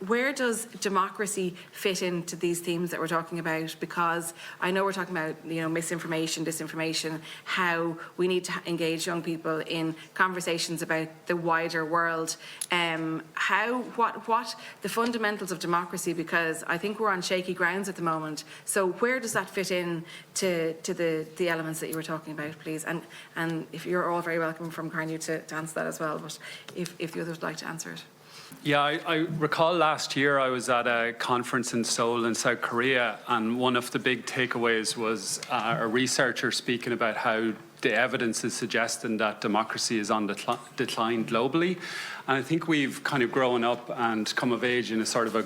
where does democracy fit into these themes that we're talking about? Because I know we're talking about, you know, misinformation, disinformation, how we need to engage young people in conversations about the wider world. What the fundamentals of democracy, because I think we're on shaky grounds at the moment. So where does that fit in to the elements that you were talking about, please? And if you're all very welcome from Carnew to answer that as well, but if the others would like to answer it. Yeah, I recall last year I was at a conference in Seoul in South Korea, and one of the big takeaways was a researcher speaking about how the evidence is suggesting that democracy is on decline globally. And I think we've kind of grown up and come of age in a sort of a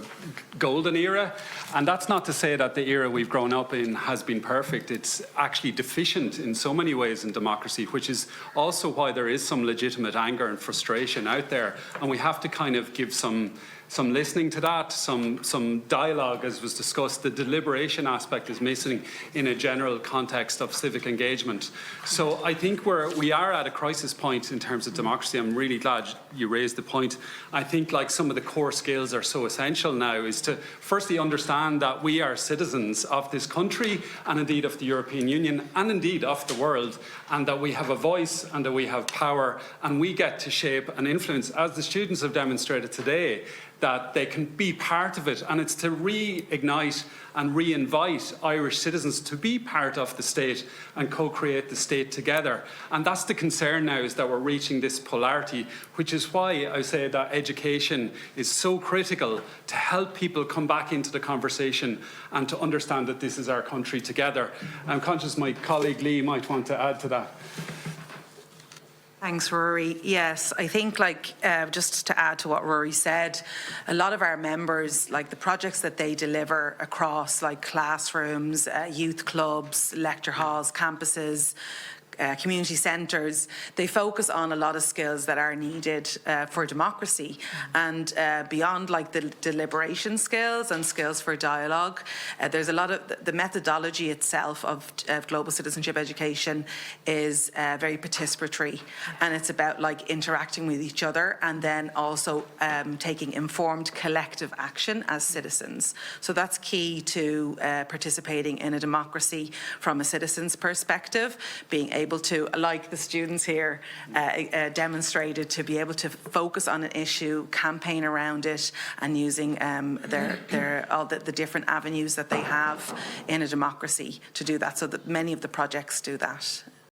golden era. And that's not to say that the era we've grown up in has been perfect. It's actually deficient in so many ways in democracy, which is also why there is some legitimate anger and frustration out there. And we have to kind of give some listening to that, some dialogue, as was discussed. The deliberation aspect is missing in a general context of civic engagement. So I think we are at a crisis point in terms of democracy. I'm really glad you raised the point. I think like some of the core skills are so essential now is to firstly understand that we are citizens of this country and indeed of the European Union and indeed of the world, and that we have a voice and that we have power and we get to shape and influence, as the students have demonstrated today, that they can be part of it. And it's to reignite and re-invite Irish citizens to be part of the state and co-create the state together. And that's the concern now, is that we're reaching this polarity, which is why I say that education is so critical to help people come back into the conversation and to understand that this is our country together. I'm conscious my colleague Lee might want to add to that. Thanks, Rory. Yes, I think just to add to what Rory said, a lot of our members, like the projects that they deliver across like classrooms, youth clubs, lecture halls, campuses, community centres, they focus on a lot of skills that are needed for democracy, and beyond like the deliberation skills and skills for dialogue, there's a lot of the methodology itself of global citizenship education is very participatory, and it's about like interacting with each other and then also taking informed collective action as citizens. So that's key to participating in a democracy from a citizen's perspective, being able to, like the students here demonstrated, to be able to focus on an issue, campaign around it, and using all the different avenues that they have in a democracy to do that. So that many of the projects do that.